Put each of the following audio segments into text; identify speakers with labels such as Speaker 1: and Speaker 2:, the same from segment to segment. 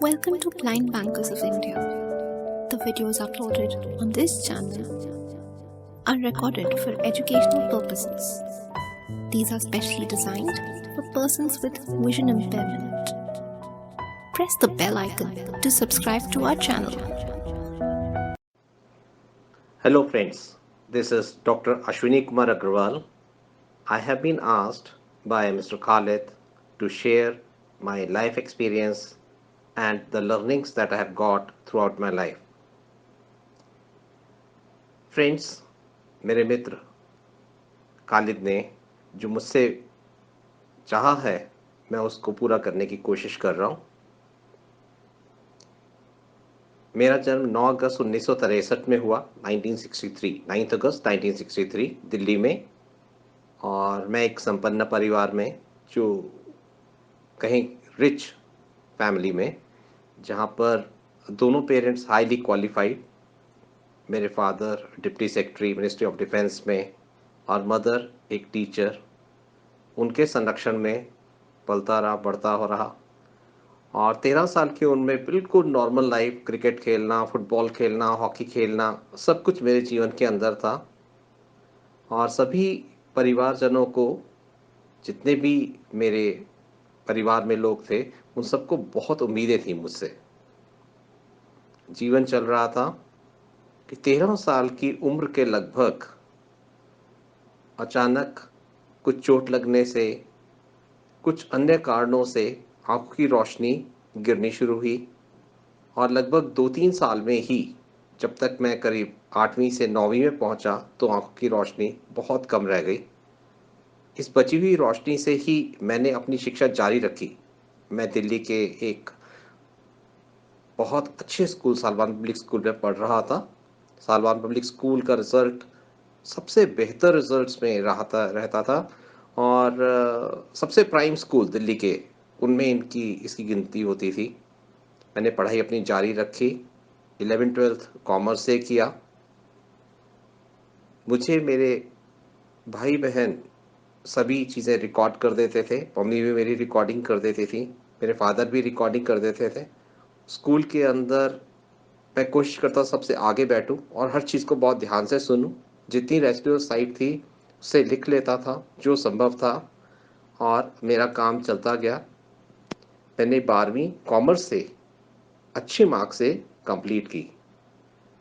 Speaker 1: Welcome to Blind Bankers of India. The videos uploaded on this channel are recorded for educational purposes. These are specially designed for persons with vision impairment. Press the bell icon to subscribe to our channel.
Speaker 2: Hello friends, this is Dr. Ashwini Kumar Agrawal. I have been asked by Mr. Khalid to share my life experience and the learnings that I have got throughout my life. Friends, मेरे मित्र खालिद ने जो मुझसे चाहा है मैं उसको पूरा करने की कोशिश कर रहा हूँ। मेरा जन्म 9 अगस्त 1963 में हुआ, 1963, 9 अगस्त 1963 दिल्ली में। और मैं एक संपन्न परिवार में, जो कहीं रिच फैमिली में, जहाँ पर दोनों पेरेंट्स हाईली क्वालिफाइड, मेरे father deputy secretary ministry of defence में और मदर एक टीचर, उनके संरक्षण में पलता रहा, बढ़ता हो रहा। और 13 साल की उम्र में बिल्कुल नॉर्मल लाइफ, क्रिकेट खेलना, फुटबॉल खेलना, हॉकी खेलना, सब कुछ मेरे जीवन के अंदर था। और सभी परिवारजनों को, जितने भी मेरे परिवार में लोग थे, उन सबको बहुत उम्मीदें थी मुझसे। जीवन चल रहा था कि 13 साल की उम्र के लगभग अचानक कुछ चोट लगने से, कुछ अन्य कारणों से आंखों की रोशनी गिरनी शुरू हुई। और लगभग 2-3 साल में ही, जब तक मैं करीब 8वीं से 9वीं में पहुंचा, तो आंखों की रोशनी बहुत कम रह गई। इस बची हुई रोशनी से ही मैंने अपनी शिक्षा जारी रखी। मैं दिल्ली के एक बहुत अच्छे स्कूल, सालवान पब्लिक स्कूल में पढ़ रहा था। सालवान पब्लिक स्कूल का रिजल्ट सबसे बेहतर रिजल्ट्स में रहता था। और सबसे प्राइम स्कूल दिल्ली के, उनमें इसकी गिनती होती थी। मैंने पढ़ाई अपनी जारी रखी, 11th-12th कॉमर्स से किया। मुझे मेरे भाई बहन सभी चीज़ें रिकॉर्ड कर देते थे। मम्मी भी मेरी रिकॉर्डिंग कर देती थी, मेरे फादर भी रिकॉर्डिंग कर देते थे। स्कूल के अंदर मैं कोशिश करता सबसे आगे बैठूं और हर चीज़ को बहुत ध्यान से सुनूं। जितनी रेसिडुअल साइट थी उससे लिख लेता था जो संभव था, और मेरा काम चलता गया। मैंने 12वीं कॉमर्स से अच्छे मार्क्स से कंप्लीट की।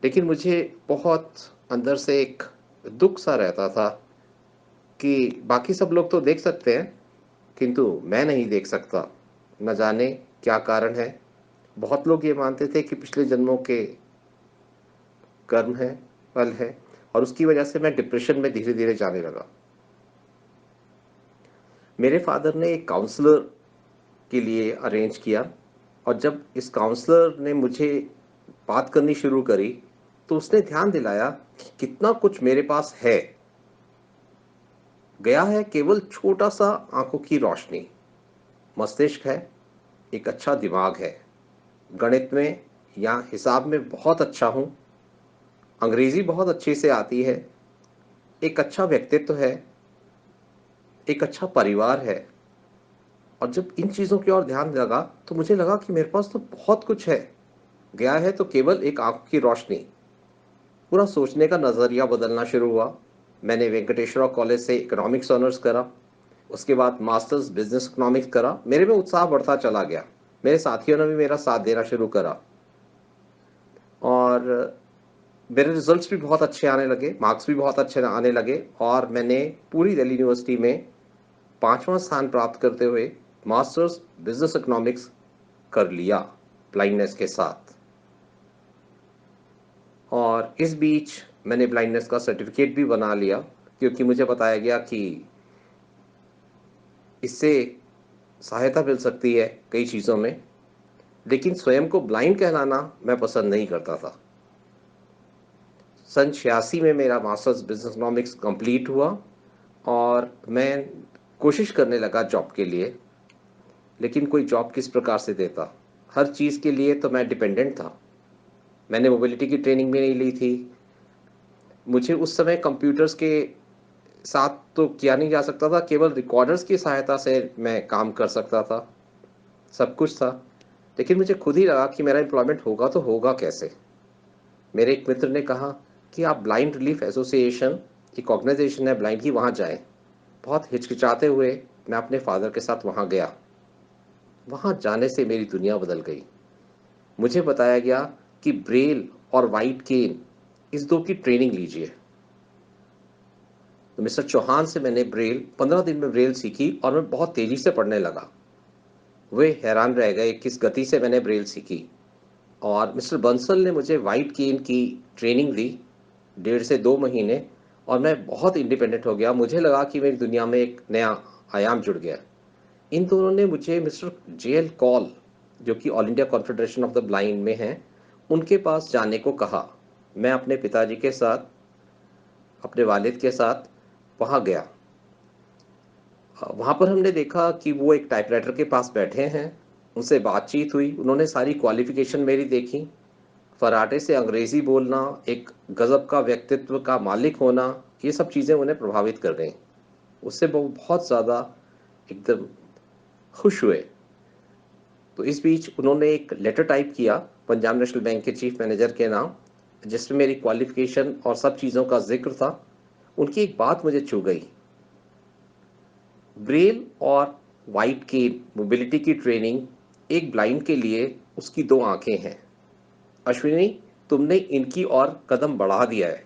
Speaker 2: लेकिन मुझे बहुत अंदर से एक दुख सा रहता था कि बाकी सब लोग तो देख सकते हैं, किंतु मैं नहीं देख सकता। न जाने क्या कारण है। बहुत लोग ये मानते थे कि पिछले जन्मों के कर्म है, फल है, और उसकी वजह से मैं डिप्रेशन में धीरे धीरे जाने लगा। मेरे फादर ने एक काउंसलर के लिए अरेंज किया, और जब इस काउंसलर ने मुझे बात करनी शुरू करी, तो उसने ध्यान दिलाया कि कितना कुछ मेरे पास है। गया है केवल छोटा सा आंखों की रोशनी, मस्तिष्क है, एक अच्छा दिमाग है, गणित में या हिसाब में बहुत अच्छा हूँ, अंग्रेजी बहुत अच्छे से आती है, एक अच्छा व्यक्तित्व है, एक अच्छा परिवार है। और जब इन चीज़ों की ओर ध्यान लगा, तो मुझे लगा कि मेरे पास तो बहुत कुछ है। गया है तो केवल एक आंखों की रोशनी। पूरा सोचने का नज़रिया बदलना शुरू हुआ। मैंने वेंकटेश्वरा कॉलेज से इकोनॉमिक्स ऑनर्स करा, उसके बाद मास्टर्स बिजनेस इकोनॉमिक्स करा। मेरे में उत्साह बढ़ता चला गया। मेरे साथियों ने भी मेरा साथ देना शुरू करा, और मेरे रिजल्ट्स भी बहुत अच्छे आने लगे, मार्क्स भी बहुत अच्छे आने लगे। और मैंने पूरी दिल्ली यूनिवर्सिटी में 5वां स्थान प्राप्त करते हुए मास्टर्स बिजनेस इकोनॉमिक्स कर लिया, ब्लाइंडनेस के साथ। और इस बीच मैंने ब्लाइंडनेस का सर्टिफिकेट भी बना लिया, क्योंकि मुझे बताया गया कि इससे सहायता मिल सकती है कई चीज़ों में। लेकिन स्वयं को ब्लाइंड कहलाना मैं पसंद नहीं करता था। सन 86 में मेरा मास्टर्स बिजनेस इकोनॉमिक्स कंप्लीट हुआ, और मैं कोशिश करने लगा जॉब के लिए। लेकिन कोई जॉब किस प्रकार से देता? हर चीज़ के लिए तो मैं डिपेंडेंट था। मैंने मोबिलिटी की ट्रेनिंग भी नहीं ली थी। मुझे उस समय कंप्यूटर्स के साथ तो किया नहीं जा सकता था, केवल रिकॉर्डर्स की सहायता से मैं काम कर सकता था। सब कुछ था, लेकिन मुझे खुद ही लगा कि मेरा एम्प्लॉयमेंट होगा तो होगा कैसे। मेरे एक मित्र ने कहा कि आप ब्लाइंड रिलीफ एसोसिएशन, एक ऑर्गेनाइजेशन है ब्लाइंड की, वहाँ जाएं। बहुत हिचकिचाते हुए मैं अपने फादर के साथ वहाँ गया। वहाँ जाने से मेरी दुनिया बदल गई। मुझे बताया गया कि ब्रेल और वाइट केन, इस दो की ट्रेनिंग लीजिए। तो मिस्टर चौहान से मैंने ब्रेल 15 दिन में ब्रेल सीखी और मैं बहुत तेजी से पढ़ने लगा। वे हैरान रह गए किस गति से मैंने ब्रेल सीखी। और मिस्टर बंसल ने मुझे वाइट केन की ट्रेनिंग दी, 1.5 से 2 महीने, और मैं बहुत इंडिपेंडेंट हो गया। मुझे लगा कि मेरी दुनिया में एक नया आयाम जुड़ गया। इन दोनों ने मुझे मिस्टर JL कॉल, जो कि all India confederation of the blind में हैं, उनके पास जाने को कहा। मैं अपने पिताजी के साथ, अपने वालिद के साथ वहाँ गया। वहाँ पर हमने देखा कि वो एक टाइपराइटर के पास बैठे हैं। उनसे बातचीत हुई, उन्होंने सारी क्वालिफिकेशन मेरी देखी। फराटे से अंग्रेज़ी बोलना, एक गज़ब का व्यक्तित्व का मालिक होना, ये सब चीज़ें उन्हें प्रभावित कर गईं। उससे वो बहुत ज़्यादा एकदम खुश हुए। तो इस बीच उन्होंने एक लेटर टाइप किया पंजाब नेशनल बैंक के चीफ मैनेजर के नाम, जिसमें मेरी क्वालिफिकेशन और सब चीज़ों का जिक्र था। उनकी एक बात मुझे छू गई। ब्रेल और वाइट की मोबिलिटी की ट्रेनिंग एक ब्लाइंड के लिए उसकी 2 आंखें हैं। अश्विनी, तुमने इनकी ओर कदम बढ़ा दिया है।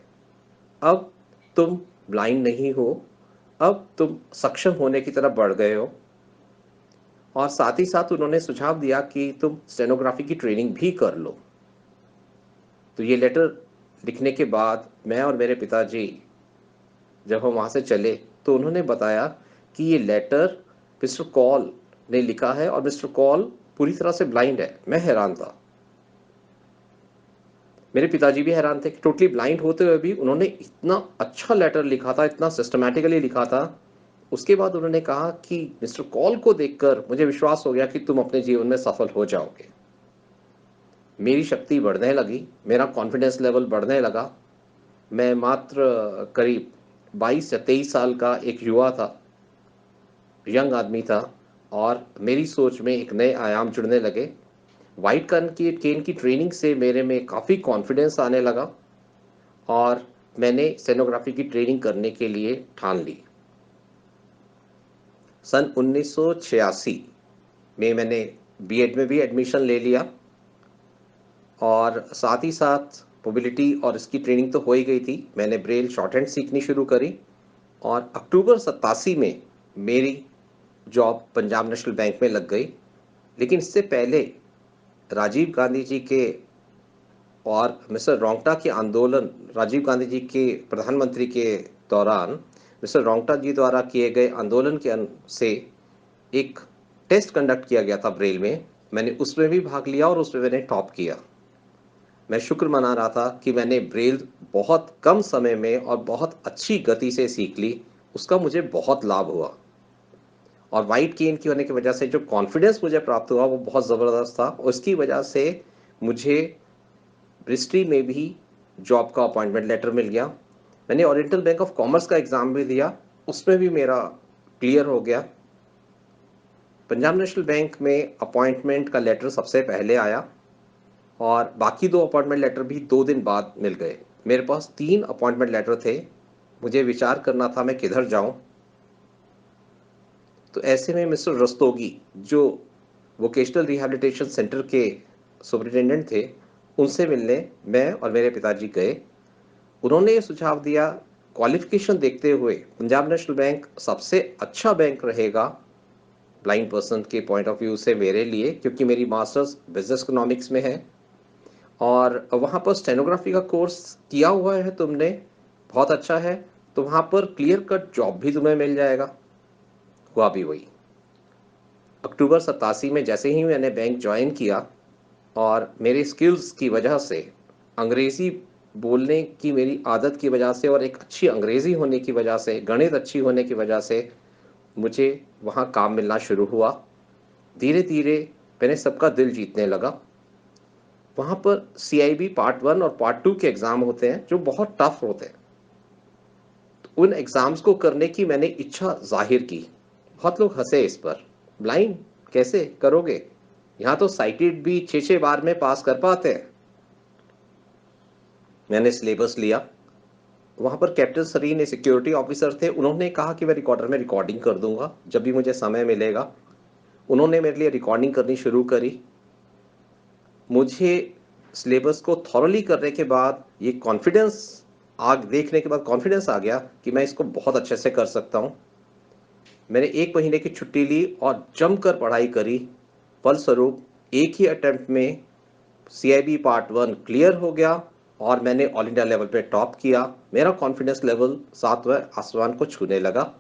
Speaker 2: अब तुम ब्लाइंड नहीं हो, अब तुम सक्षम होने की तरफ बढ़ गए हो। और साथ ही साथ उन्होंने सुझाव दिया कि तुम स्टेनोग्राफी की ट्रेनिंग भी कर लो। तो ये लेटर लिखने के बाद मैं और मेरे पिताजी जब हम वहाँ से चले, तो उन्होंने बताया कि ये लेटर मिस्टर कॉल ने लिखा है और मिस्टर कॉल पूरी तरह से ब्लाइंड है। मैं हैरान था, मेरे पिताजी भी हैरान थे कि टोटली ब्लाइंड होते हुए भी उन्होंने इतना अच्छा लेटर लिखा था, इतना सिस्टमैटिकली लिखा था। उसके बाद उन्होंने कहा कि मिस्टर कॉल को देखकर मुझे विश्वास हो गया कि तुम अपने जीवन में सफल हो जाओगे। मेरी शक्ति बढ़ने लगी, मेरा कॉन्फिडेंस लेवल बढ़ने लगा। मैं मात्र करीब 22 या 23 साल का एक युवा था, यंग आदमी था, और मेरी सोच में एक नए आयाम जुड़ने लगे। वाइट केन की ट्रेनिंग से मेरे में काफ़ी कॉन्फिडेंस आने लगा और मैंने स्टेनोग्राफी की ट्रेनिंग करने के लिए ठान ली। सन 1986 में मैंने बीएड में भी एडमिशन ले लिया और साथ ही साथ मोबिलिटी और इसकी ट्रेनिंग तो हो ही गई थी। मैंने ब्रेल शॉर्ट हैंड सीखनी शुरू करी और अक्टूबर 87 में मेरी जॉब पंजाब नेशनल बैंक में लग गई। लेकिन इससे पहले राजीव गांधी जी के और मिस्टर रोंगटा के आंदोलन, राजीव गांधी जी के प्रधानमंत्री के दौरान मिस्टर रोंगटा जी द्वारा किए गए आंदोलन के से एक टेस्ट कंडक्ट किया गया था ब्रेल में। मैंने उसमें भी भाग लिया और उसमें मैंने टॉप किया। मैं शुक्र मना रहा था कि मैंने ब्रेल बहुत कम समय में और बहुत अच्छी गति से सीख ली। उसका मुझे बहुत लाभ हुआ और वाइट केन की होने की वजह से जो कॉन्फिडेंस मुझे प्राप्त हुआ वो बहुत ज़बरदस्त था। उसकी वजह से मुझे ब्रिस्ट्री में भी जॉब का अपॉइंटमेंट लेटर मिल गया। मैंने ओरिएंटल बैंक ऑफ कॉमर्स का एग्ज़ाम भी दिया, उसमें भी मेरा क्लियर हो गया। पंजाब नेशनल बैंक में अपॉइंटमेंट का लेटर सबसे पहले आया और बाकी 2 अपॉइंटमेंट लेटर भी 2 दिन बाद मिल गए। मेरे पास 3 अपॉइंटमेंट लेटर थे। मुझे विचार करना था मैं किधर जाऊं। तो ऐसे में मिस्टर रस्तोगी, जो वोकेशनल रिहैबिलिटेशन सेंटर के सुपरिटेंडेंट थे, उनसे मिलने मैं और मेरे पिताजी गए। उन्होंने ये सुझाव दिया, क्वालिफिकेशन देखते हुए पंजाब नेशनल बैंक सबसे अच्छा बैंक रहेगा ब्लाइंड पर्सन के पॉइंट ऑफ व्यू से मेरे लिए, क्योंकि मेरी मास्टर्स बिजनेस इकोनॉमिक्स में है और वहाँ पर स्टेनोग्राफी का कोर्स किया हुआ है तुमने, बहुत अच्छा है, तो वहाँ पर क्लियर कट जॉब भी तुम्हें मिल जाएगा। हुआ भी वही। अक्टूबर 87 में जैसे ही मैंने बैंक ज्वाइन किया और मेरे स्किल्स की वजह से, अंग्रेज़ी बोलने की मेरी आदत की वजह से और एक अच्छी अंग्रेज़ी होने की वजह से, गणित अच्छी होने की वजह से मुझे वहाँ काम मिलना शुरू हुआ। धीरे धीरे मैंने सबका दिल जीतने लगा। वहाँ पर CIB पार्ट 1 और पार्ट 2 के एग्ज़ाम होते हैं जो बहुत टफ होते हैं। तो उन एग्ज़ाम्स को करने की मैंने इच्छा जाहिर की। बहुत लोग हंसे इस पर, ब्लाइंड कैसे करोगे, यहाँ तो साइटेड भी 6-6 बार में पास कर पाते हैं। मैंने सिलेबस लिया, वहाँ पर कैप्टन सरीन सिक्योरिटी ऑफिसर थे, उन्होंने कहा कि मैं रिकॉर्डर में रिकॉर्डिंग कर दूंगा जब भी मुझे समय मिलेगा। उन्होंने मेरे लिए रिकॉर्डिंग करनी शुरू करी। मुझे सिलेबस को थॉरली करने के बाद ये कॉन्फिडेंस आग देखने के बाद कॉन्फिडेंस आ गया कि मैं इसको बहुत अच्छे से कर सकता हूँ। मैंने 1 महीने की छुट्टी ली और जमकर पढ़ाई करी। फलस्वरूप एक ही अटेम्प्ट में CIB पार्ट 1 क्लियर हो गया और मैंने ऑल इंडिया लेवल पे टॉप किया। मेरा कॉन्फिडेंस लेवल 7वें आसमान को छूने लगा।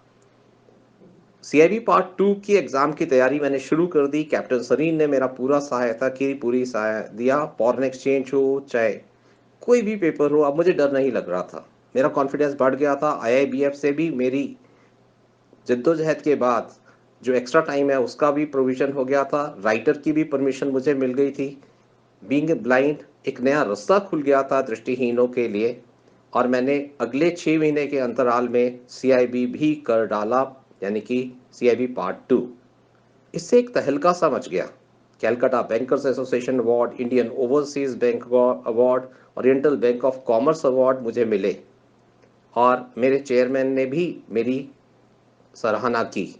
Speaker 2: CIB पार्ट 2 की एग्ज़ाम की तैयारी मैंने शुरू कर दी। कैप्टन सरीन ने मेरा पूरा सहायता की, पूरी सहायता दिया। फॉरेन एक्सचेंज हो, चाहे कोई भी पेपर हो, अब मुझे डर नहीं लग रहा था। मेरा कॉन्फिडेंस बढ़ गया था। IIBF से भी मेरी जद्दोजहद के बाद जो एक्स्ट्रा टाइम है उसका भी प्रोविज़न हो गया था। राइटर की भी परमिशन मुझे मिल गई थी। बीइंग ब्लाइंड एक नया रास्ता खुल गया था दृष्टिहीनों के लिए और मैंने अगले 6 महीने के अंतराल में CIB भी कर डाला, यानी कि CIB पार्ट 2। इससे एक तहलका सा मच गया। Calcutta bankers association award, Indian overseas bank award, oriental bank of commerce award मुझे मिले और मेरे चेयरमैन ने भी मेरी सराहना की।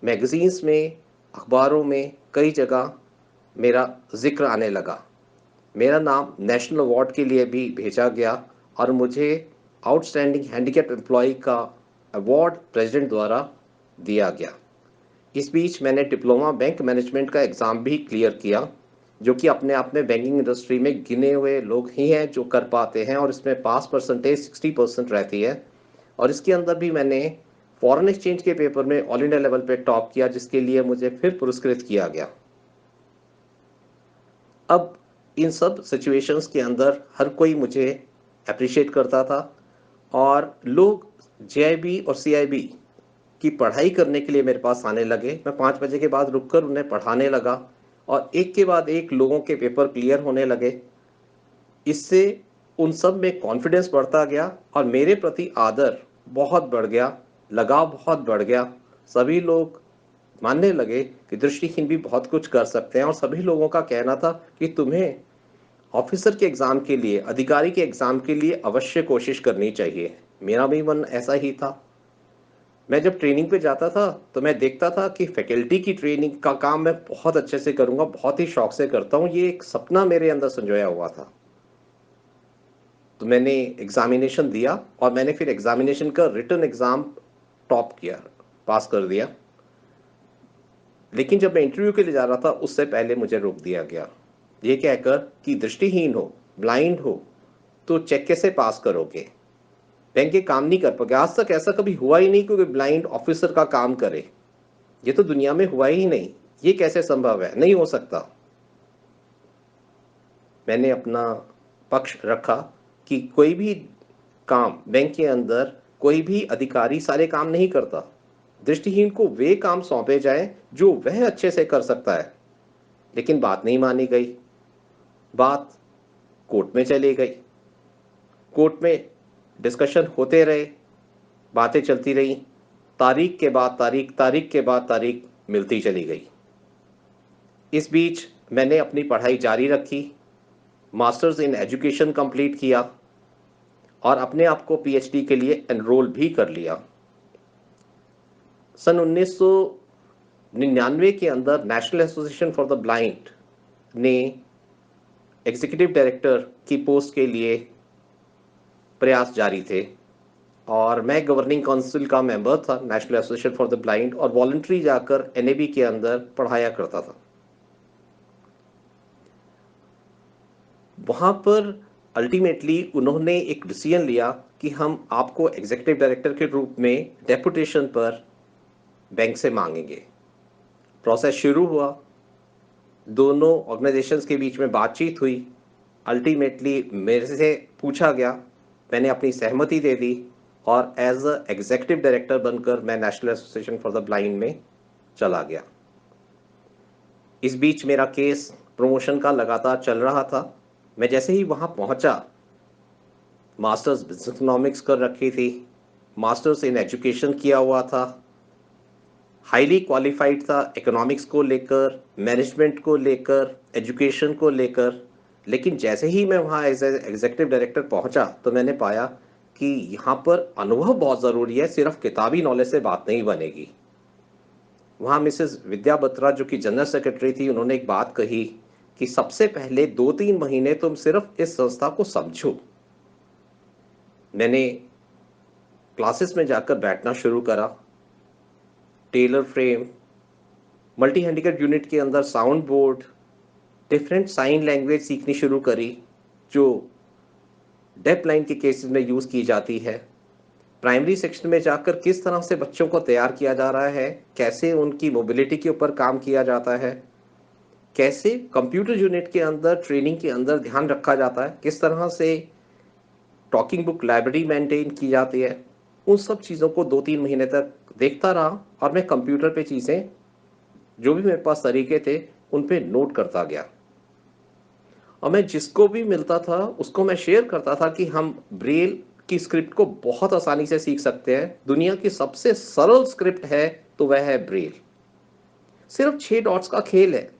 Speaker 2: मैगजीन्स में, अखबारों में कई जगह मेरा जिक्र आने लगा। मेरा नाम नेशनल अवार्ड के लिए भी भेजा गया और मुझे आउटस्टैंडिंग हैंडीकैप एम्प्लॉय का अवार्ड प्रेसिडेंट द्वारा दिया गया। इस बीच मैंने डिप्लोमा बैंक मैनेजमेंट का एग्ज़ाम भी क्लियर किया, जो कि अपने आप में बैंकिंग इंडस्ट्री में गिने हुए लोग ही हैं जो कर पाते हैं और इसमें पास परसेंटेज 60% रहती है। और इसके अंदर भी मैंने फॉरेन एक्सचेंज के पेपर में ऑल इंडिया लेवल पे टॉप किया, जिसके लिए मुझे फिर पुरस्कृत किया गया। अब इन सब सिचुएशंस के अंदर हर कोई मुझे अप्रिशिएट करता था और लोग JIB और CIB की पढ़ाई करने के लिए मेरे पास आने लगे। मैं 5 बजे के बाद रुककर उन्हें पढ़ाने लगा और एक के बाद एक लोगों के पेपर क्लियर होने लगे। इससे उन सब में कॉन्फिडेंस बढ़ता गया और मेरे प्रति आदर बहुत बढ़ गया, लगाव बहुत बढ़ गया। सभी लोग मानने लगे कि दृष्टिहीन भी बहुत कुछ कर सकते हैं और सभी लोगों का कहना था कि तुम्हें ऑफिसर के एग्ज़ाम के लिए, अधिकारी के एग्ज़ाम के लिए अवश्य कोशिश करनी चाहिए। मेरा भी मन ऐसा ही था। मैं जब ट्रेनिंग पे जाता था तो मैं देखता था कि फैकल्टी की ट्रेनिंग का काम मैं बहुत अच्छे से करूँगा, बहुत ही शौक से करता हूँ। ये एक सपना मेरे अंदर संजोया हुआ था। तो मैंने एग्ज़ामिनेशन दिया और मैंने फिर एग्ज़ामिनेशन का रिटन एग्ज़ाम टॉप किया, पास कर दिया। लेकिन जब मैं इंटरव्यू के लिए जा रहा था उससे पहले मुझे रोक दिया गया, ये कहकर कि दृष्टिहीन हो, ब्लाइंड हो, तो चेक कैसे पास करोगे, बैंक के काम नहीं कर पाओगे। आज तक ऐसा कभी हुआ ही नहीं कि कोई ब्लाइंड ऑफिसर का काम करे। ये तो दुनिया में हुआ ही नहीं। ये कैसे संभव है? नहीं हो सकता। मैंने अपना पक्ष रखा कि कोई भी काम बैंक के अंदर कोई भी अधिकारी सारे काम नहीं करता। दृष्टिहीन को वे काम सौंपे जाएं जो वह अच्छे से कर सकता है। लेकिन बात नहीं मानी गई। बात कोर्ट में चली गई। कोर्ट में डिस्कशन होते रहे, बातें चलती रहीं। तारीख के बाद तारीख, तारीख के बाद तारीख मिलती चली गई। इस बीच मैंने अपनी पढ़ाई जारी रखी, मास्टर्स इन एजुकेशन कंप्लीट किया और अपने आप को PhD के लिए एनरोल भी कर लिया। सन 1999 के अंदर national association for the blind ने एग्जीक्यूटिव डायरेक्टर की पोस्ट के लिए प्रयास जारी थे और मैं गवर्निंग काउंसिल का मेंबर था national association for the blind और वॉलंटरी जाकर NAB के अंदर पढ़ाया करता था। वहाँ पर अल्टीमेटली उन्होंने एक डिसीजन लिया कि हम आपको एग्जीक्यूटिव डायरेक्टर के रूप में डेपुटेशन पर बैंक से मांगेंगे। प्रोसेस शुरू हुआ, दोनों ऑर्गेनाइजेशंस के बीच में बातचीत हुई। अल्टीमेटली मेरे से पूछा गया, मैंने अपनी सहमति दे दी और एज अ एग्जीक्यूटिव डायरेक्टर बनकर मैं national association for the blind में चला गया। इस बीच मेरा केस प्रमोशन का लगातार चल रहा था। मैं जैसे ही वहाँ पहुँचा, मास्टर्स बिजनेस इकोनॉमिक्स कर रखी थी, मास्टर्स इन एजुकेशन किया हुआ था, हाईली क्वालिफाइड था इकोनॉमिक्स को लेकर, मैनेजमेंट को लेकर, एजुकेशन को लेकर। लेकिन जैसे ही मैं वहाँ एज एग्जीक्यूटिव डायरेक्टर पहुँचा तो मैंने पाया कि यहाँ पर अनुभव बहुत ज़रूरी है, सिर्फ किताबी नॉलेज से बात नहीं बनेगी। वहाँ मिसेस विद्या बत्रा जो कि जनरल सेक्रेटरी थी, उन्होंने एक बात कही कि सबसे पहले 2-3 महीने तुम सिर्फ इस संस्था को समझो। मैंने क्लासेस में जाकर बैठना शुरू करा, Taylor frame, multi handicap unit के अंदर sound board, different sign language सीखनी शुरू करी जो डेफ लाइन के केसेस में यूज़ की जाती है। प्राइमरी सेक्शन में जाकर किस तरह से बच्चों को तैयार किया जा रहा है, कैसे उनकी मोबिलिटी के ऊपर काम किया जाता है, कैसे कंप्यूटर यूनिट के अंदर ट्रेनिंग के अंदर ध्यान रखा जाता है, किस तरह से टॉकिंग बुक लाइब्रेरी मेंटेन की जाती है। उन सब चीज़ों को 2-3 महीने तक देखता रहा और मैं कंप्यूटर पे चीज़ें जो भी मेरे पास तरीके थे उन पे नोट करता गया। और मैं जिसको भी मिलता था उसको मैं शेयर करता था कि हम ब्रेल की स्क्रिप्ट को बहुत आसानी से सीख सकते हैं। दुनिया की सबसे सरल स्क्रिप्ट है तो वह है ब्रेल। सिर्फ 6 डॉट्स का खेल है,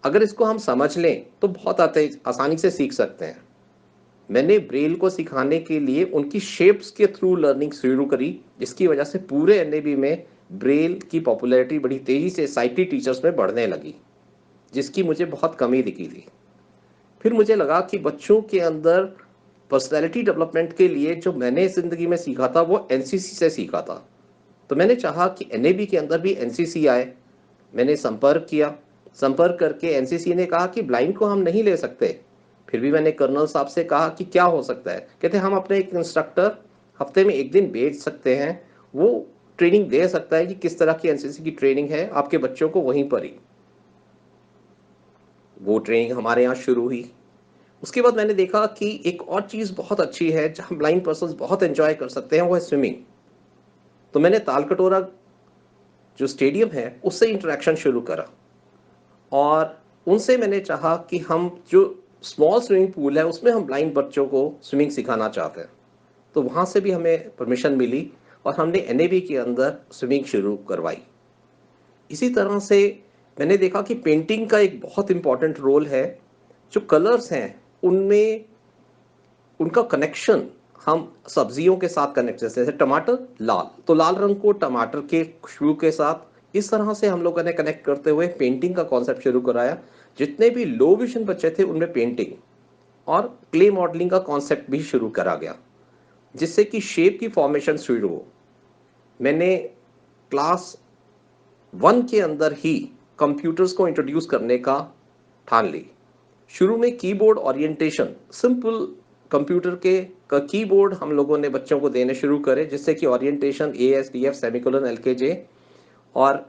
Speaker 2: अगर इसको हम समझ लें तो बहुत आसानी से सीख सकते हैं। मैंने ब्रेल को सिखाने के लिए उनकी शेप्स के थ्रू लर्निंग शुरू करी, जिसकी वजह से पूरे एनएबी में ब्रेल की पॉपुलैरिटी बड़ी तेजी से साइटी टीचर्स में बढ़ने लगी, जिसकी मुझे बहुत कमी दिखी थी। फिर मुझे लगा कि बच्चों के अंदर पर्सनैलिटी डेवलपमेंट के लिए जो मैंने ज़िंदगी में सीखा था वो एनसीसी से सीखा था। तो मैंने चाहा कि एनएबी के अंदर भी एनसीसी आए। मैंने संपर्क किया, संपर्क करके एनसीसी ने कहा कि ब्लाइंड को हम नहीं ले सकते। फिर भी मैंने कर्नल साहब से कहा कि क्या हो सकता है। कहते हम अपने एक इंस्ट्रक्टर हफ्ते में 1 दिन भेज सकते हैं, वो ट्रेनिंग दे सकता है कि किस तरह की एनसीसी की ट्रेनिंग है आपके बच्चों को वहीं पर ही। वो ट्रेनिंग हमारे यहाँ शुरू हुई। उसके बाद मैंने देखा कि एक और चीज़ बहुत अच्छी है जहाँ ब्लाइंड पर्सन्स बहुत एंजॉय कर सकते हैं, वो है स्विमिंग। तो मैंने तालकटोरा जो स्टेडियम है उससे इंटरेक्शन शुरू करा और उनसे मैंने चाहा कि हम जो स्मॉल स्विमिंग पूल है उसमें हम ब्लाइंड बच्चों को स्विमिंग सिखाना चाहते हैं। तो वहाँ से भी हमें परमिशन मिली और हमने एनएबी के अंदर स्विमिंग शुरू करवाई। इसी तरह से मैंने देखा कि पेंटिंग का एक बहुत इम्पॉर्टेंट रोल है। जो कलर्स हैं उनमें उनका कनेक्शन हम सब्जियों के साथ कनेक्ट, जैसे टमाटर लाल, तो लाल रंग को टमाटर के खुशबू के साथ इस तरह से हम लोगों ने कनेक्ट करते हुए पेंटिंग का कॉन्सेप्ट शुरू कराया। जितने भी लो विजन बच्चे थे उनमें पेंटिंग और क्ले मॉडलिंग का कॉन्सेप्ट भी शुरू करा गया, जिससे कि शेप की फॉर्मेशन शुरू हो। मैंने क्लास 1 के अंदर ही कंप्यूटर्स को इंट्रोड्यूस करने का ठान ली। शुरू में कीबोर्ड ओरिएंटेशन, सिंपल कंप्यूटर के कीबोर्ड हम लोगों ने बच्चों को देने शुरू करे, जिससे कि ओरिएंटेशन ASDF सेमीकोलन LKJ और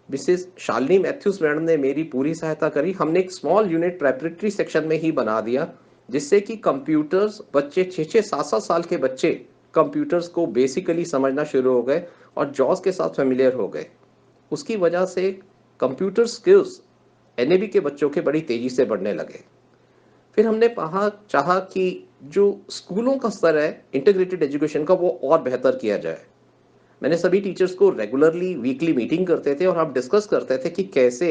Speaker 2: मिसेस शालिनी मैथ्यूज मैडम ने मेरी पूरी सहायता करी। हमने एक स्मॉल यूनिट प्रेपरेटरी सेक्शन में ही बना दिया, जिससे कि कंप्यूटर्स बच्चे 6-6 7-7 साल के बच्चे कंप्यूटर्स को बेसिकली समझना शुरू हो गए और जॉस के साथ फेमिलियर हो गए। उसकी वजह से कंप्यूटर स्किल्स एनएबी के बच्चों के बड़ी तेजी से बढ़ने लगे। फिर हमने चाहा कि जो स्कूलों का स्तर है इंटीग्रेटेड एजुकेशन का वो और बेहतर किया जाए। मैंने सभी टीचर्स को रेगुलरली वीकली मीटिंग करते थे और हम डिस्कस करते थे कि कैसे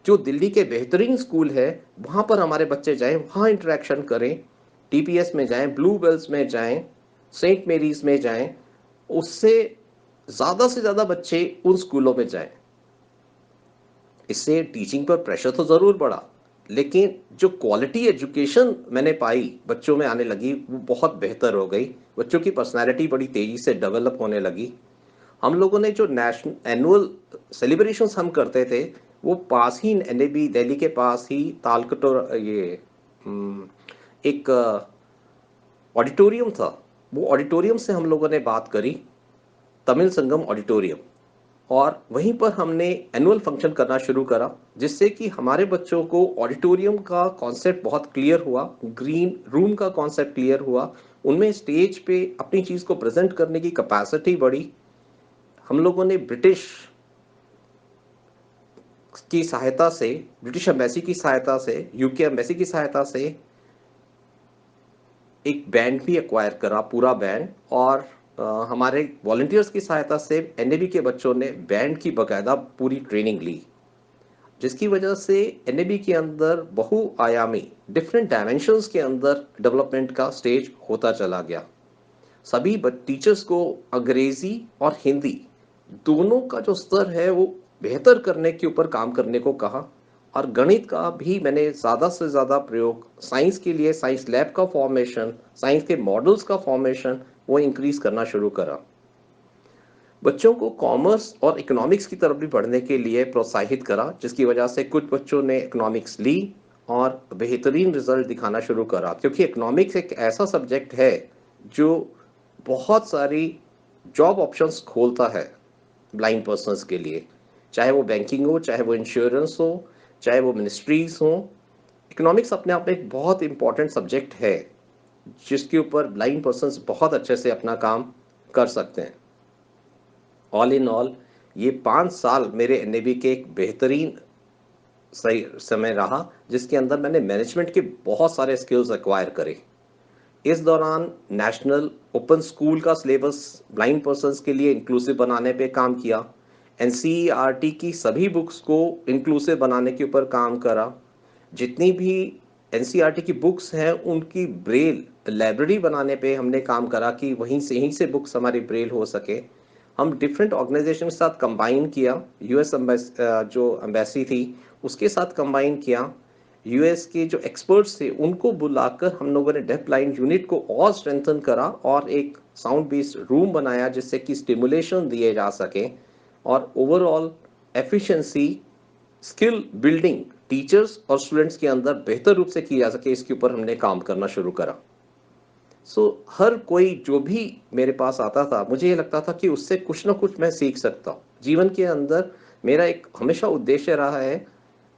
Speaker 2: जो दिल्ली के बेहतरीन स्कूल है वहाँ पर हमारे बच्चे जाएं, वहाँ इंटरेक्शन करें, टीपीएस में जाएं, ब्लू बेल्स में जाएं, सेंट मेरीज में जाएं, उससे ज़्यादा से ज़्यादा बच्चे उन स्कूलों में जाएं। इससे टीचिंग पर प्रेशर तो ज़रूर बढ़ा, लेकिन जो क्वालिटी एजुकेशन मैंने पाई बच्चों में आने लगी वो बहुत बेहतर हो गई। बच्चों की पर्सनैलिटी बड़ी तेज़ी से डेवलप होने लगी। हम लोगों ने जो नेशनल एनुअल सेलिब्रेशंस हम करते थे वो पास ही एनएबी दिल्ली के पास ही तालकटोरा एक ऑडिटोरियम था। वो ऑडिटोरियम से हम लोगों ने बात करी, तमिल संगम ऑडिटोरियम, और वहीं पर हमने एनुअल फंक्शन करना शुरू करा, जिससे कि हमारे बच्चों को ऑडिटोरियम का कॉन्सेप्ट बहुत क्लियर हुआ, ग्रीन रूम का कॉन्सेप्ट क्लियर हुआ, उनमें स्टेज पे अपनी चीज़ को प्रेजेंट करने की कैपेसिटी बढ़ी। हम लोगों ने ब्रिटिश की सहायता से, ब्रिटिश एम्बेसी की सहायता से, यूके एम्बेसी की सहायता से एक बैंड भी एक्वायर करा, पूरा बैंड, और हमारे वॉलंटियर्स की सहायता से एनएबी के बच्चों ने बैंड की बकायदा पूरी ट्रेनिंग ली, जिसकी वजह से एनएबी के अंदर बहुआयामी डिफरेंट डायमेंशंस के अंदर डेवलपमेंट का स्टेज होता चला गया। सभी टीचर्स को अंग्रेजी और हिंदी दोनों का जो स्तर है वो बेहतर करने के ऊपर काम करने को कहा, और गणित का भी मैंने ज़्यादा से ज़्यादा प्रयोग, साइंस के लिए साइंस लैब का फॉर्मेशन, साइंस के मॉडल्स का फॉर्मेशन वो इंक्रीज करना शुरू करा। बच्चों को कॉमर्स और इकोनॉमिक्स की तरफ भी बढ़ने के लिए प्रोत्साहित करा, जिसकी वजह से कुछ बच्चों ने इकोनॉमिक्स ली और बेहतरीन रिजल्ट दिखाना शुरू करा, क्योंकि इकोनॉमिक्स एक ऐसा सब्जेक्ट है जो बहुत सारी जॉब ऑप्शंस खोलता है ब्लाइंड पर्सनस के लिए, चाहे वो बैंकिंग हो, चाहे वो इंश्योरेंस हो, चाहे वो मिनिस्ट्रीज हो। इकोनॉमिक्स अपने आप में एक बहुत इंपॉर्टेंट सब्जेक्ट है जिसके ऊपर ब्लाइंड पर्सनस बहुत अच्छे से अपना काम कर सकते हैं। ऑल इन ऑल ये 5 साल मेरे एनएबी के एक बेहतरीन सही समय रहा, जिसके अंदर मैंने मैनेजमेंट के बहुत सारे स्किल्स एक्वायर करे। इस दौरान नेशनल ओपन स्कूल का सिलेबस ब्लाइंड पर्सन्स के लिए इंक्लूसिव बनाने पे काम किया, एनसीईआरटी की सभी बुक्स को इंक्लूसिव बनाने के ऊपर काम करा। जितनी भी एनसीईआरटी की बुक्स हैं उनकी ब्रेल लाइब्रेरी बनाने पे हमने काम करा कि वहीं से बुक्स हमारी ब्रेल हो सके। हम डिफरेंट ऑर्गेनाइजेशन के साथ कंबाइन किया, यूएस जो एम्बेसी थी उसके साथ कंबाइन किया, यूएस के जो एक्सपर्ट्स थे उनको बुलाकर हम लोगों ने डेफ ब्लाइंड यूनिट को और स्ट्रेंथन करा और एक साउंड बेस्ड रूम बनाया जिससे कि स्टिमुलेशन दिए जा सके और overall efficiency skill building teachers और स्टूडेंट्स के अंदर बेहतर रूप से की जा सके, इसके ऊपर हमने काम करना शुरू करा। हर कोई जो भी मेरे पास आता था मुझे ये लगता था कि उससे कुछ ना कुछ मैं सीख सकता हूँ जीवन के अंदर। मेरा एक हमेशा उद्देश्य रहा है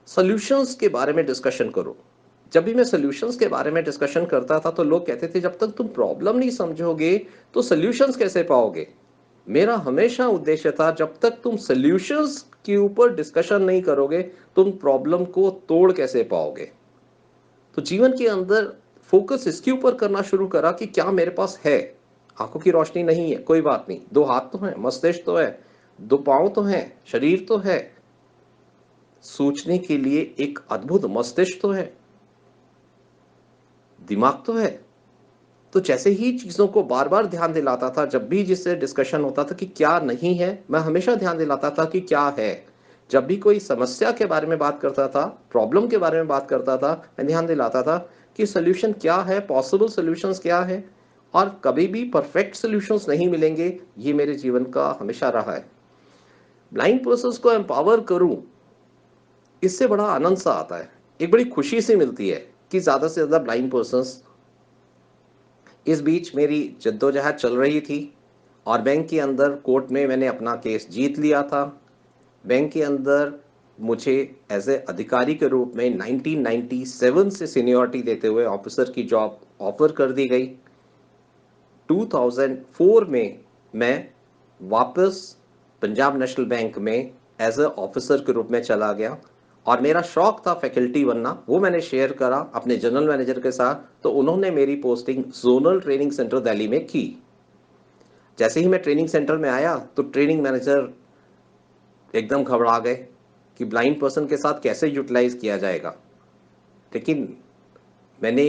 Speaker 2: सॉल्यूशंस के बारे में डिस्कशन करो। जब भी मैं सॉल्यूशंस के बारे में डिस्कशन करता था तो लोग कहते थे जब तक तुम प्रॉब्लम नहीं समझोगे तो सॉल्यूशंस कैसे पाओगे। मेरा हमेशा उद्देश्य था जब तक तुम सॉल्यूशंस के ऊपर डिस्कशन नहीं करोगे तुम प्रॉब्लम को तोड़ कैसे पाओगे। तो जीवन के अंदर फोकस इसके ऊपर करना शुरू करा कि क्या मेरे पास है। आंखों की रोशनी नहीं है कोई बात नहीं, 2 हाथ तो हैं, मस्तिष्क तो है, 2 पांव तो हैं, शरीर तो है, सोचने के लिए एक अद्भुत मस्तिष्क तो है, दिमाग तो है। तो जैसे ही चीजों को बार बार ध्यान दिलाता था, जब भी जिससे डिस्कशन होता था कि क्या नहीं है, मैं हमेशा ध्यान दिलाता था कि क्या है। जब भी कोई समस्या के बारे में बात करता था, प्रॉब्लम के बारे में बात करता था, मैं ध्यान दिलाता था कि सोल्यूशन क्या है, पॉसिबल सोल्यूशंस क्या है, और कभी भी परफेक्ट सोल्यूशंस नहीं मिलेंगे। ये मेरे जीवन का हमेशा रहा है। ब्लाइंड पर्सन्स को एम्पावर करूं, इससे बड़ा आनंद सा आता है, एक बड़ी खुशी सी मिलती है कि ज्यादा से ज्यादा ब्लाइंड पर्सन्स। इस बीच मेरी जद्दोजहद चल रही थी और बैंक के अंदर कोर्ट में मैंने अपना केस जीत लिया था। बैंक के अंदर मुझे एज ए अधिकारी के रूप में 1997 से सीनियरिटी देते हुए ऑफिसर की जॉब ऑफर कर दी गई। 2004 में मैं वापस पंजाब नेशनल बैंक में एज ए ऑफिसर के रूप में चला गया और मेरा शौक था फैकल्टी बनना, वो मैंने शेयर करा अपने जनरल मैनेजर के साथ, तो उन्होंने मेरी posting zonal training centre Delhi में की। जैसे ही मैं ट्रेनिंग सेंटर में आया तो ट्रेनिंग मैनेजर एकदम घबरा गए कि ब्लाइंड पर्सन के साथ कैसे यूटिलाइज किया जाएगा। लेकिन मैंने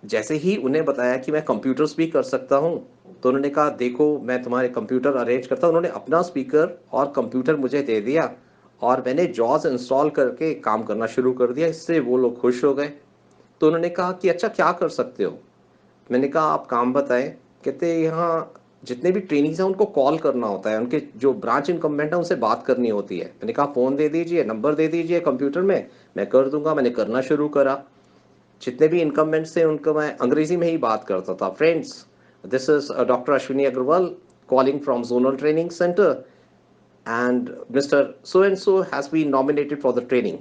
Speaker 2: जैसे ही उन्हें बताया कि मैं कंप्यूटर्स भी कर सकता हूँ, तो उन्होंने कहा देखो मैं तुम्हारे कंप्यूटर अरेंज करता हूँ। उन्होंने अपना स्पीकर और कंप्यूटर मुझे दे दिया और मैंने जॉज इंस्टॉल करके काम करना शुरू कर दिया। इससे वो लोग खुश हो गए। तो उन्होंने कहा कि अच्छा क्या कर सकते हो। मैंने कहा आप काम बताएं। कहते यहाँ जितने भी ट्रेनिंग्स हैं उनको कॉल करना होता है, उनके जो ब्रांच इनकम्बेंट है उनसे बात करनी होती है। मैंने कहा फ़ोन दे दीजिए, नंबर दे दीजिए कंप्यूटर में, मैं कर दूंगा। मैंने करना शुरू करा। जितने भी इनकम्बेंट्स थे उनको मैं अंग्रेजी में ही बात करता था। Friends, this is doctor Ashwini Agrawal calling from zonal training centre and mister so and so has been nominated for the training.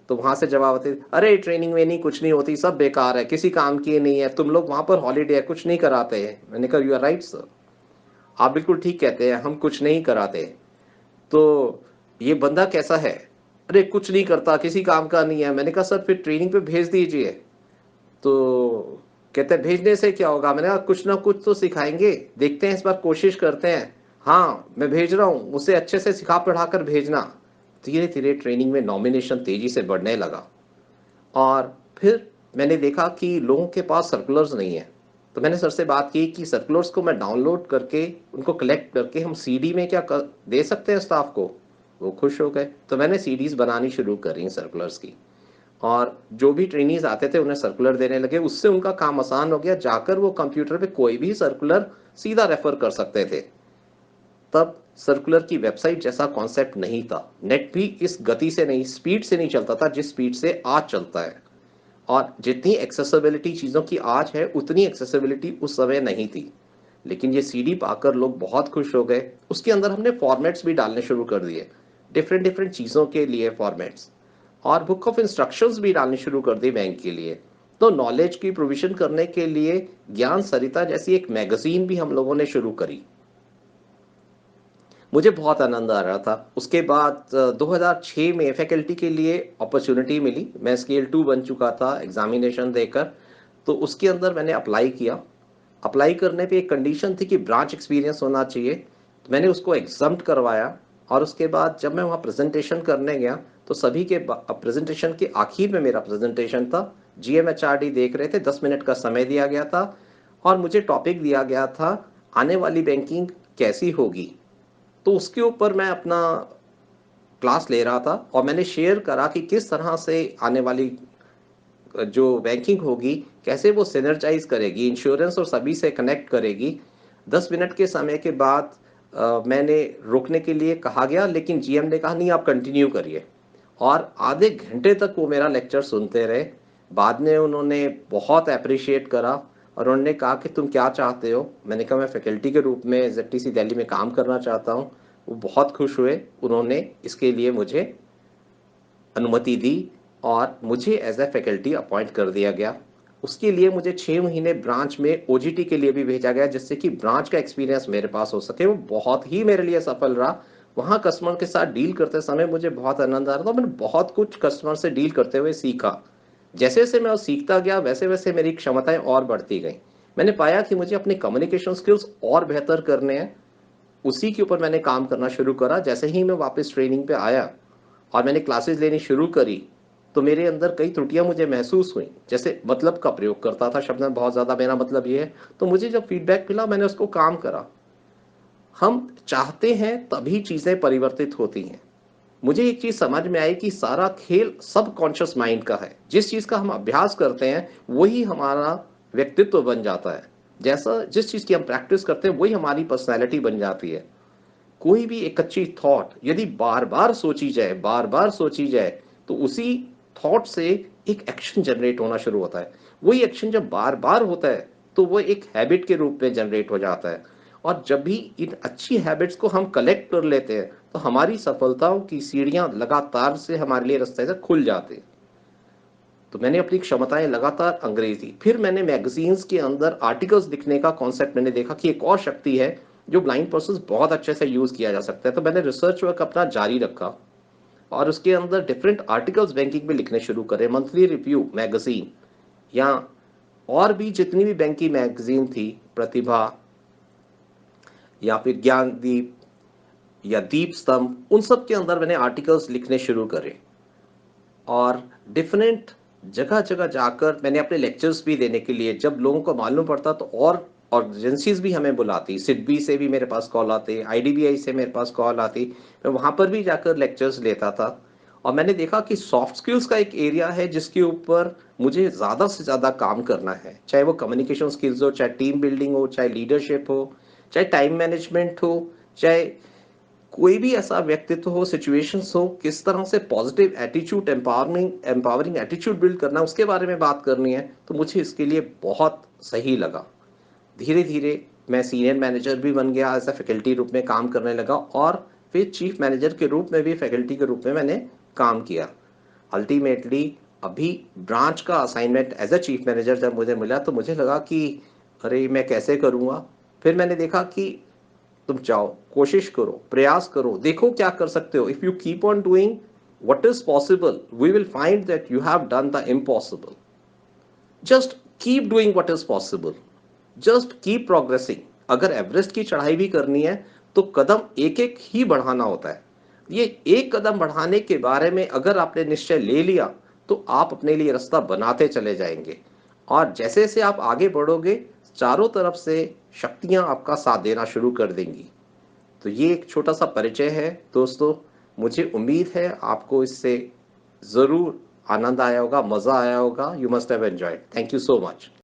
Speaker 2: तो वहां से जवाब आते, अरे ट्रेनिंग में नहीं, कुछ नहीं होती, सब बेकार है, किसी काम की नहीं है, तुम लोग वहां पर हॉलीडे है, कुछ नहीं कराते हैं। मैंने कहा यू आर राइट सर, आप बिल्कुल ठीक कहते हैं, हम कुछ नहीं कराते। तो ये बंदा कैसा है। अरे कुछ नहीं करता, किसी काम का नहीं है। मैंने कहा सर फिर ट्रेनिंग पे भेज दीजिए। तो कहते हैं भेजने से क्या होगा? मैंने कहा कुछ ना कुछ तो सिखाएंगे, देखते हैं इस बार कोशिश करते हैं। हाँ मैं भेज रहा हूँ, मुझसे अच्छे से सिखा पढ़ा कर भेजना। धीरे धीरे ट्रेनिंग में नॉमिनेशन तेजी से बढ़ने लगा और फिर मैंने देखा कि लोगों के पास सर्कुलर्स नहीं है। तो मैंने सर से बात की कि सर्कुलर्स को मैं डाउनलोड करके उनको कलेक्ट करके हम सीडी में क्या दे सकते हैं स्टाफ को। वो खुश हो गए, तो मैंने सीडीज बनानी शुरू करी सर्कुलर्स की और जो भी ट्रेनीज आते थे उन्हें सर्कुलर देने लगे। उससे उनका काम आसान हो गया, जाकर वो कंप्यूटर पे कोई भी सर्कुलर सीधा रेफर कर सकते थे। तब सर्कुलर की वेबसाइट जैसा कॉन्सेप्ट नहीं था, नेट भी इस गति से नहीं, स्पीड से नहीं चलता था जिस स्पीड से आज चलता है। और जितनी एक्सेसिबिलिटी चीज़ों की आज है उतनी एक्सेसिबिलिटी उस समय नहीं थी। लेकिन ये सीडी पाकर लोग बहुत खुश हो गए। उसके अंदर हमने फॉर्मेट्स भी डालने शुरू कर दिए, डिफरेंट डिफरेंट चीज़ों के लिए फॉर्मेट्स, और बुक ऑफ इंस्ट्रक्शंस भी डालनी शुरू कर दी बैंक के लिए। तो नॉलेज की प्रोविजन करने के लिए ज्ञान सरिता जैसी एक मैगजीन भी हम लोगों ने शुरू करी। मुझे बहुत आनंद आ रहा था। उसके बाद 2006 में फैकल्टी के लिए अपॉर्चुनिटी मिली। मैं स्केल 2 बन चुका था एग्जामिनेशन देकर, तो उसके अंदर मैंने अप्लाई किया। अप्लाई करने पे एक कंडीशन थी कि ब्रांच एक्सपीरियंस होना चाहिए, तो मैंने उसको एग्जाम्प्ट करवाया। और उसके बाद जब मैं वहाँ प्रेजेंटेशन करने गया तो सभी के प्रेजेंटेशन के आखिर में मेरा प्रेजेंटेशन था। GMHRD देख रहे थे, 10 मिनट का समय दिया गया था और मुझे टॉपिक दिया गया था आने वाली बैंकिंग कैसी होगी। तो उसके ऊपर मैं अपना क्लास ले रहा था और मैंने शेयर करा कि किस तरह से आने वाली जो बैंकिंग होगी कैसे वो सिनर्जाइज करेगी, इंश्योरेंस और सभी से कनेक्ट करेगी। 10 मिनट के समय के बाद मैंने रोकने के लिए कहा गया, लेकिन GM ने कहा नहीं आप कंटिन्यू करिए, और आधे घंटे तक वो मेरा लेक्चर सुनते रहे। बाद में उन्होंने बहुत अप्रिशिएट करा और उन्होंने कहा कि तुम क्या चाहते हो। मैंने कहा मैं फैकल्टी के रूप में ZTC दिल्ली में काम करना चाहता हूँ। वो बहुत खुश हुए, उन्होंने इसके लिए मुझे अनुमति दी और मुझे एज ए फैकल्टी अपॉइंट कर दिया गया। उसके लिए मुझे 6 महीने ब्रांच में OGT के लिए भी भेजा गया, जिससे कि ब्रांच का एक्सपीरियंस मेरे पास हो सके। वो बहुत ही मेरे लिए सफल रहा। वहाँ कस्टमर के साथ डील करते समय मुझे बहुत आनंद आ रहा था। मैंने बहुत कुछ कस्टमर से डील करते हुए सीखा। जैसे जैसे मैं सीखता गया वैसे वैसे मेरी क्षमताएं और बढ़ती गई। मैंने पाया कि मुझे अपने कम्युनिकेशन स्किल्स और बेहतर करने हैं। उसी के ऊपर मैंने काम करना शुरू करा। जैसे ही मैं वापस ट्रेनिंग पे आया और मैंने क्लासेस लेनी शुरू करी, तो मेरे अंदर कई त्रुटियां मुझे महसूस हुई। जैसे मतलब का प्रयोग करता था शब्द में बहुत ज़्यादा, मेरा मतलब ये है। तो मुझे जब फीडबैक मिला मैंने उसको काम करा। हम चाहते हैं तभी चीज़ें परिवर्तित होती हैं। मुझे एक चीज़ समझ में आई कि सारा खेल सबकॉन्शियस माइंड का है। जिस चीज़ का हम अभ्यास करते हैं वही हमारा व्यक्तित्व बन जाता है। जैसा जिस चीज़ की हम प्रैक्टिस करते हैं वही हमारी पर्सनैलिटी बन जाती है। कोई भी एक अच्छी थॉट यदि बार बार सोची जाए, बार बार सोची जाए, तो उसी थॉट से एक एक्शन जनरेट होना शुरू होता है। वही एक्शन जब बार बार होता है तो वो एक हैबिट के रूप में जनरेट हो जाता है। और जब भी इन अच्छी हैबिट्स को हम कलेक्ट कर लेते हैं तो हमारी सफलताओं की सीढ़ियां लगातार से हमारे लिए रास्ते से खुल जाते हैं। तो मैंने अपनी क्षमताएं लगातार अंग्रेजी, फिर मैंने मैगजीन्स के अंदर आर्टिकल्स लिखने का कॉन्सेप्ट मैंने देखा कि एक और शक्ति है जो ब्लाइंड पर्सन बहुत अच्छे से यूज किया जा सकता है। तो मैंने रिसर्च वर्क अपना जारी रखा और उसके अंदर डिफरेंट आर्टिकल्स बैंकिंग में लिखने शुरू करे। मंथली रिव्यू मैगजीन या और भी जितनी भी बैंकिंग मैगजीन थी, प्रतिभा या फिर ज्ञानदीप या दीप स्तंभ, उन सब के अंदर मैंने आर्टिकल्स लिखने शुरू करे और डिफरेंट जगह जगह जाकर मैंने अपने लेक्चर्स भी देने के लिए, जब लोगों को मालूम पड़ता तो और एजेंसीज भी हमें बुलाती, सिडबी से भी मेरे पास कॉल आते, IDBI से मेरे पास कॉल आती, मैं वहाँ पर भी जाकर लेक्चर्स लेता था। और मैंने देखा कि सॉफ्ट स्किल्स का एक एरिया है जिसके ऊपर मुझे ज़्यादा से ज़्यादा काम करना है, चाहे वो कम्युनिकेशन स्किल्स हो, चाहे टीम बिल्डिंग हो, चाहे लीडरशिप हो, चाहे टाइम मैनेजमेंट हो, चाहे कोई भी ऐसा व्यक्तित्व हो, सिचुएशंस हो, किस तरह से positive attitude, empowering attitude build करना, उसके बारे में बात करनी है। तो मुझे इसके लिए बहुत सही लगा। धीरे धीरे मैं सीनियर मैनेजर भी बन गया, एज ए फैकल्टी रूप में काम करने लगा और फिर चीफ मैनेजर के रूप में भी फैकल्टी के रूप में मैंने काम किया। अल्टीमेटली अभी ब्रांच का assignment as a chief manager जब मुझे मिला तो मुझे लगा कि अरे मैं कैसे करूँगा। फिर मैंने देखा कि तुम जाओ, कोशिश करो, प्रयास करो, देखो क्या कर सकते हो। If you keep on doing what is possible we will find that you have done the impossible. Just keep doing what is possible, just keep progressing. अगर एवरेस्ट की चढ़ाई भी करनी है तो कदम एक एक ही बढ़ाना होता है। ये एक कदम बढ़ाने के बारे में अगर आपने निश्चय ले लिया तो आप अपने लिए रास्ता बनाते चले जाएंगे, और जैसे जैसे आप आगे बढ़ोगे चारों तरफ से शक्तियां आपका साथ देना शुरू कर देंगी। तो ये एक छोटा सा परिचय है दोस्तों। मुझे उम्मीद है आपको इससे ज़रूर आनंद आया होगा, मज़ा आया होगा। You must have enjoyed. Thank you so much.